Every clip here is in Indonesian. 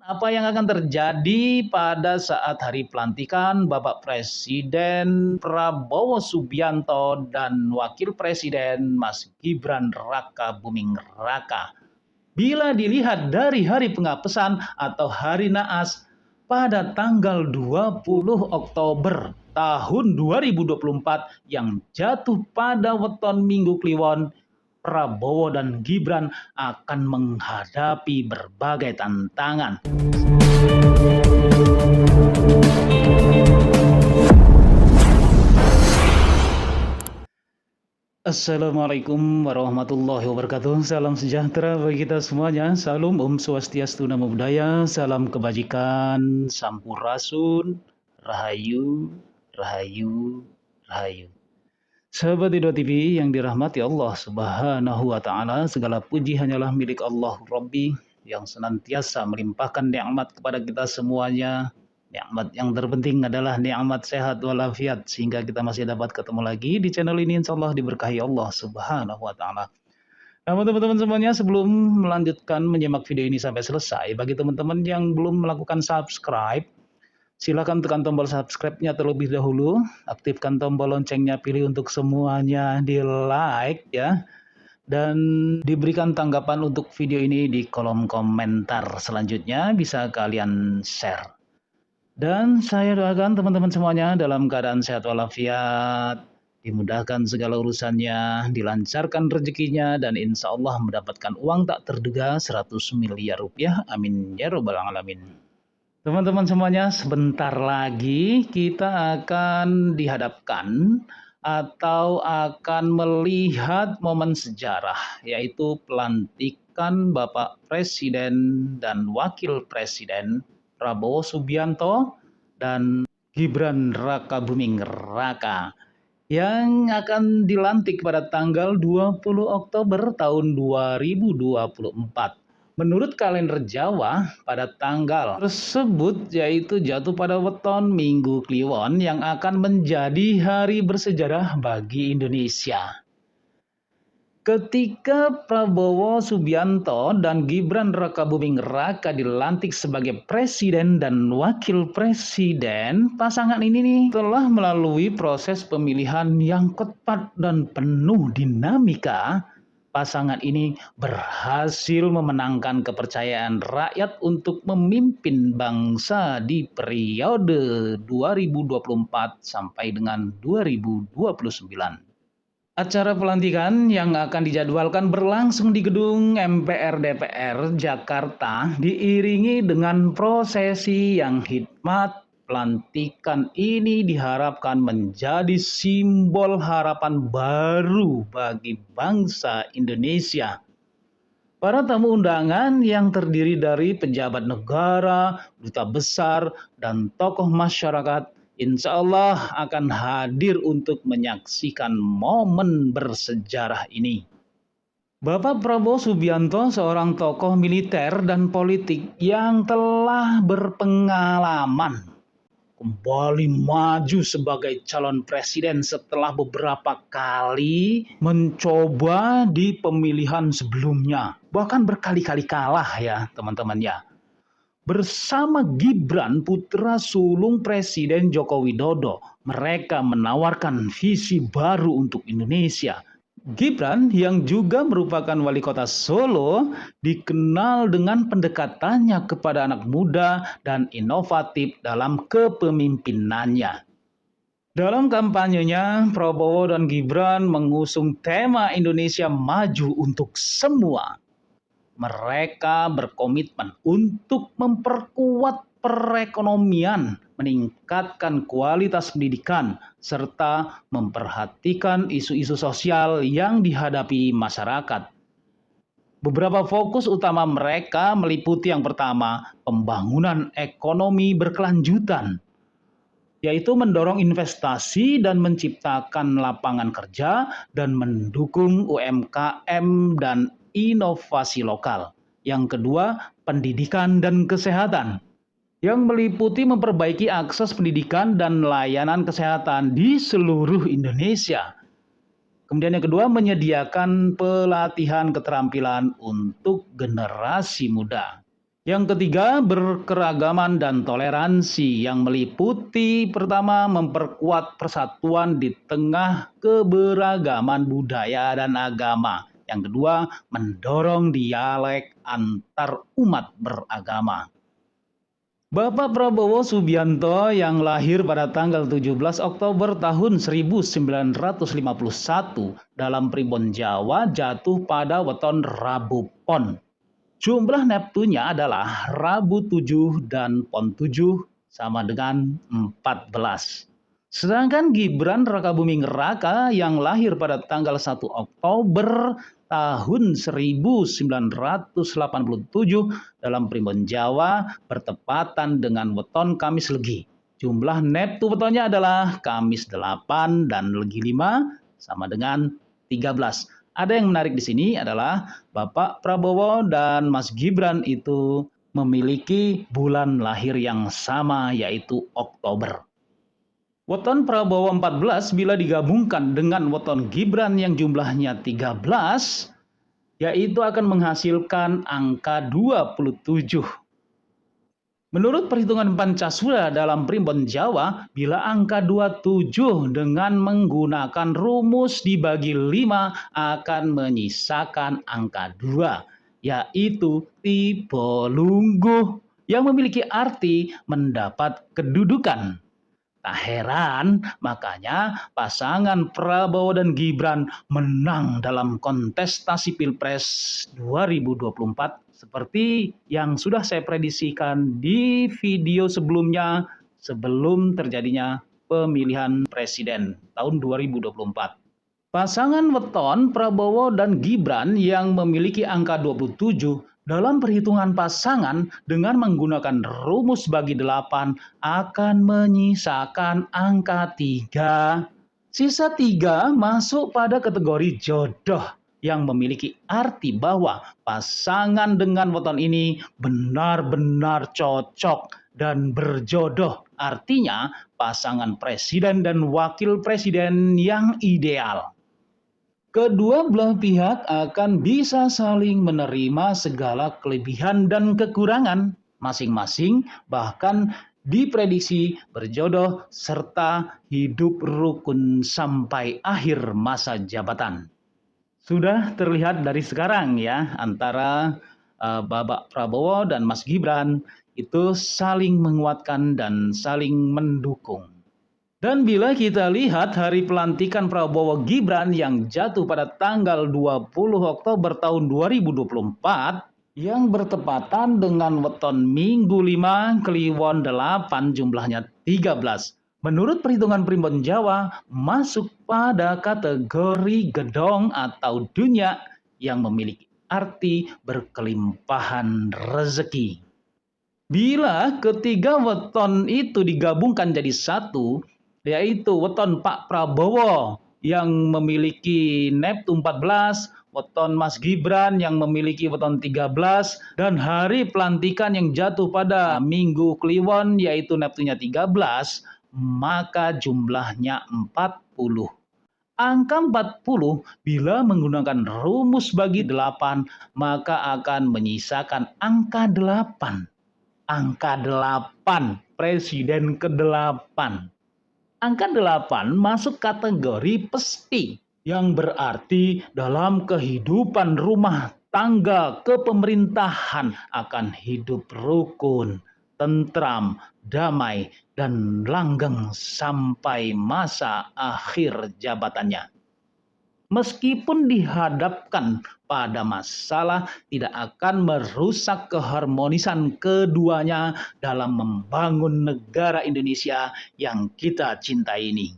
Apa yang akan terjadi pada saat hari pelantikan Bapak Presiden Prabowo Subianto dan Wakil Presiden Mas Gibran Raka Buming Raka? Bila dilihat dari hari pengapesan atau hari naas pada tanggal 20 Oktober tahun 2024 yang jatuh pada weton Minggu Kliwon, Prabowo dan Gibran akan menghadapi berbagai tantangan. Assalamualaikum warahmatullahi wabarakatuh. Salam sejahtera bagi kita semuanya. Salam Om Swastiastu Namo Buddhaya. Salam kebajikan, Sampurasun, Rahayu, Rahayu, Rahayu. Sahabat Ido TV yang dirahmati Allah Subhanahu wa Ta'ala, segala puji hanyalah milik Allah Rabbi yang senantiasa melimpahkan nikmat kepada kita semuanya. Nikmat yang terpenting adalah nikmat sehat walafiat, sehingga kita masih dapat ketemu lagi di channel ini. Insya Allah diberkahi Allah Subhanahu wa Ta'ala. Nah, teman-teman semuanya, sebelum melanjutkan menyimak video ini sampai selesai, bagi teman-teman yang belum melakukan subscribe, silakan tekan tombol subscribe-nya terlebih dahulu, aktifkan tombol loncengnya, pilih untuk semuanya di like ya, dan diberikan tanggapan untuk video ini di kolom komentar. Selanjutnya bisa kalian share. Dan saya doakan teman-teman semuanya dalam keadaan sehat walafiat, dimudahkan segala urusannya, dilancarkan rezekinya, dan insya Allah mendapatkan uang tak terduga 100 miliar rupiah. Amin ya robbal alamin. Teman-teman semuanya, sebentar lagi kita akan dihadapkan atau akan melihat momen sejarah, yaitu pelantikan Bapak Presiden dan Wakil Presiden Prabowo Subianto dan Gibran Raka Buming Raka yang akan dilantik pada tanggal 20 Oktober tahun 2024. Menurut kalender Jawa, pada tanggal tersebut yaitu jatuh pada weton Minggu Kliwon yang akan menjadi hari bersejarah bagi Indonesia. Ketika Prabowo Subianto dan Gibran Raka Buming Raka dilantik sebagai presiden dan wakil presiden, pasangan ini telah melalui proses pemilihan yang ketat dan penuh dinamika. Pasangan ini berhasil memenangkan kepercayaan rakyat untuk memimpin bangsa di periode 2024 sampai dengan 2029. Acara pelantikan yang akan dijadwalkan berlangsung di gedung MPR DPR Jakarta diiringi dengan prosesi yang hikmat. Pelantikan ini diharapkan menjadi simbol harapan baru bagi bangsa Indonesia. Para tamu undangan yang terdiri dari pejabat negara, duta besar, dan tokoh masyarakat insya Allah akan hadir untuk menyaksikan momen bersejarah ini. Bapak Prabowo Subianto seorang tokoh militer dan politik yang telah berpengalaman kembali maju sebagai calon presiden setelah beberapa kali mencoba di pemilihan sebelumnya. Bahkan berkali-kali kalah ya teman-teman ya. Bersama Gibran, putra sulung Presiden Joko Widodo, mereka menawarkan visi baru untuk Indonesia. Gibran yang juga merupakan wali kota Solo dikenal dengan pendekatannya kepada anak muda dan inovatif dalam kepemimpinannya. Dalam kampanyenya, Prabowo dan Gibran mengusung tema Indonesia Maju untuk Semua. Mereka berkomitmen untuk memperkuat perekonomian, meningkatkan kualitas pendidikan, serta memperhatikan isu-isu sosial yang dihadapi masyarakat. Beberapa fokus utama mereka meliputi yang pertama, pembangunan ekonomi berkelanjutan, yaitu mendorong investasi dan menciptakan lapangan kerja dan mendukung UMKM dan inovasi lokal. Yang kedua, pendidikan dan kesehatan, yang meliputi memperbaiki akses pendidikan dan layanan kesehatan di seluruh Indonesia. Kemudian yang kedua, menyediakan pelatihan keterampilan untuk generasi muda. Yang ketiga, berkeragaman dan toleransi yang meliputi pertama, memperkuat persatuan di tengah keberagaman budaya dan agama. Yang kedua, mendorong dialek antar umat beragama. Bapak Prabowo Subianto yang lahir pada tanggal 17 Oktober tahun 1951 dalam Primbon Jawa jatuh pada weton Rabu Pon. Jumlah Neptunya adalah Rabu 7 dan Pon 7 sama dengan 14. Sedangkan Gibran Rakabuming Raka yang lahir pada tanggal 1 Oktober tahun 1987 dalam Primbon Jawa bertepatan dengan weton Kamis Legi. Jumlah Neptu wetonnya adalah Kamis 8 dan Legi 5 sama dengan 13. Ada yang menarik di sini adalah Bapak Prabowo dan Mas Gibran itu memiliki bulan lahir yang sama yaitu Oktober. Weton Prabowo 14 bila digabungkan dengan weton Gibran yang jumlahnya 13, yaitu akan menghasilkan angka 27. Menurut perhitungan Pancasila dalam Primbon Jawa, bila angka 27 dengan menggunakan rumus dibagi 5 akan menyisakan angka 2, yaitu tipe lungguh yang memiliki arti mendapat kedudukan. Tak heran, makanya pasangan Prabowo dan Gibran menang dalam kontestasi Pilpres 2024 seperti yang sudah saya prediksikan di video sebelumnya sebelum terjadinya pemilihan presiden tahun 2024. Pasangan weton Prabowo dan Gibran yang memiliki angka 27 dalam perhitungan pasangan dengan menggunakan rumus bagi 8 akan menyisakan angka 3. Sisa 3 masuk pada kategori jodoh yang memiliki arti bahwa pasangan dengan weton ini benar-benar cocok dan berjodoh. Artinya pasangan presiden dan wakil presiden yang ideal. Kedua belah pihak akan bisa saling menerima segala kelebihan dan kekurangan masing-masing, bahkan diprediksi berjodoh serta hidup rukun sampai akhir masa jabatan. Sudah terlihat dari sekarang ya, antara Bapak Prabowo dan Mas Gibran itu saling menguatkan dan saling mendukung. Dan bila kita lihat hari pelantikan Prabowo Gibran yang jatuh pada tanggal 20 Oktober tahun 2024 yang bertepatan dengan weton Minggu 5 Kliwon 8 jumlahnya 13. Menurut perhitungan Primbon Jawa masuk pada kategori gedong atau dunia yang memiliki arti berkelimpahan rezeki. Bila ketiga weton itu digabungkan jadi satu, yaitu weton Pak Prabowo yang memiliki Neptu 14, weton Mas Gibran yang memiliki weton 13, dan hari pelantikan yang jatuh pada Minggu Kliwon yaitu Neptunya 13, maka jumlahnya 40. Angka 40 bila menggunakan rumus bagi 8 maka akan menyisakan angka 8. Angka 8, presiden ke-8. Angka 8 masuk kategori pesti yang berarti dalam kehidupan rumah tangga kepemerintahan akan hidup rukun, tentram, damai, dan langgeng sampai masa akhir jabatannya. Meskipun dihadapkan pada masalah, tidak akan merusak keharmonisan keduanya dalam membangun negara Indonesia yang kita cintai ini.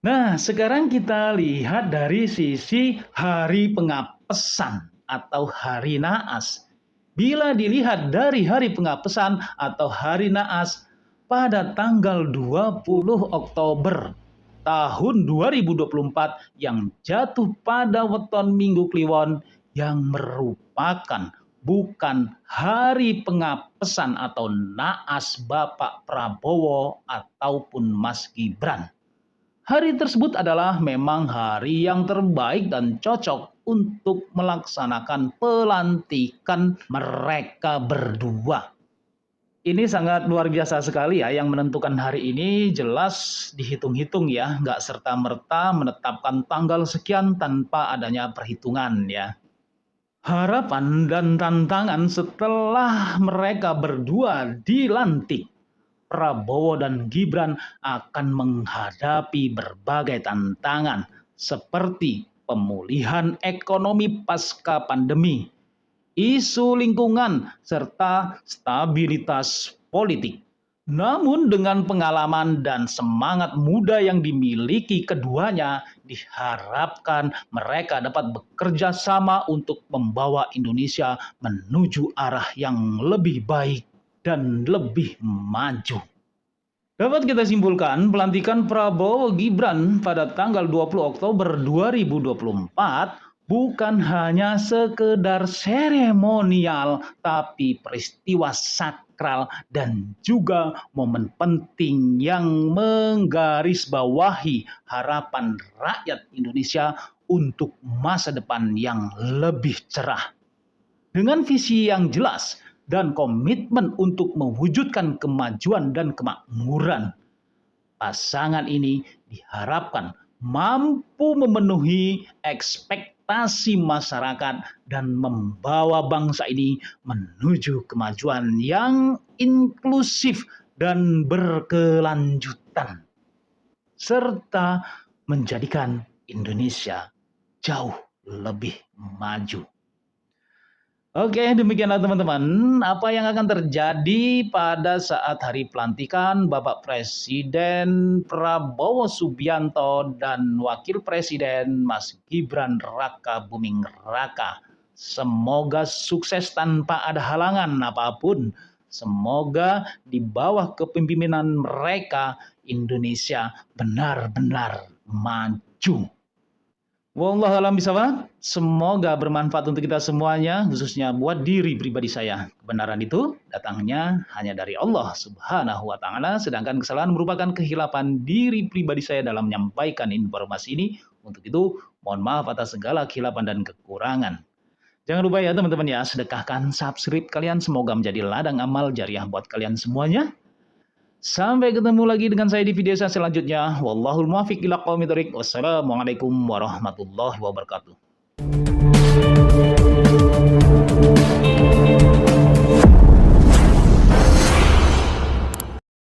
Nah, sekarang kita lihat dari sisi hari pengapesan atau hari naas. Bila dilihat dari hari pengapesan atau hari naas pada tanggal 20 Oktober tahun 2024 yang jatuh pada weton Minggu Kliwon yang merupakan bukan hari pengapesan atau naas Bapak Prabowo ataupun Mas Gibran. Hari tersebut adalah memang hari yang terbaik dan cocok untuk melaksanakan pelantikan mereka berdua. Ini sangat luar biasa sekali ya, yang menentukan hari ini jelas dihitung-hitung ya, nggak serta-merta menetapkan tanggal sekian tanpa adanya perhitungan ya. Harapan dan tantangan setelah mereka berdua dilantik, Prabowo dan Gibran akan menghadapi berbagai tantangan seperti pemulihan ekonomi pasca pandemi, isu lingkungan, serta stabilitas politik. Namun dengan pengalaman dan semangat muda yang dimiliki keduanya, diharapkan mereka dapat bekerja sama untuk membawa Indonesia menuju arah yang lebih baik dan lebih maju. Dapat kita simpulkan, pelantikan Prabowo Gibran pada tanggal 20 Oktober 2024 bukan hanya sekedar seremonial, tapi peristiwa sakral dan juga momen penting yang menggarisbawahi harapan rakyat Indonesia untuk masa depan yang lebih cerah. Dengan visi yang jelas dan komitmen untuk mewujudkan kemajuan dan kemakmuran, pasangan ini diharapkan mampu memenuhi ekspektasi masyarakat dan membawa bangsa ini menuju kemajuan yang inklusif dan berkelanjutan, serta menjadikan Indonesia jauh lebih maju. Oke, demikianlah teman-teman apa yang akan terjadi pada saat hari pelantikan Bapak Presiden Prabowo Subianto dan Wakil Presiden Mas Gibran Raka Buming Raka. Semoga sukses tanpa ada halangan apapun. Semoga di bawah kepemimpinan mereka Indonesia benar-benar maju. Wallahu a'lam bishawab. Semoga bermanfaat untuk kita semuanya, khususnya buat diri pribadi saya. Kebenaran itu datangnya hanya dari Allah Subhanahu wa taala, sedangkan kesalahan merupakan kehilapan diri pribadi saya dalam menyampaikan informasi ini. Untuk itu, mohon maaf atas segala kehilapan dan kekurangan. Jangan lupa ya teman-teman ya, sedekahkan subscribe kalian, semoga menjadi ladang amal jariah buat kalian semuanya. Sampai ketemu lagi dengan saya di video saya selanjutnya. Wallahul muwaffiq ila aqwamit thoriq. Wassalamualaikum warahmatullahi wabarakatuh.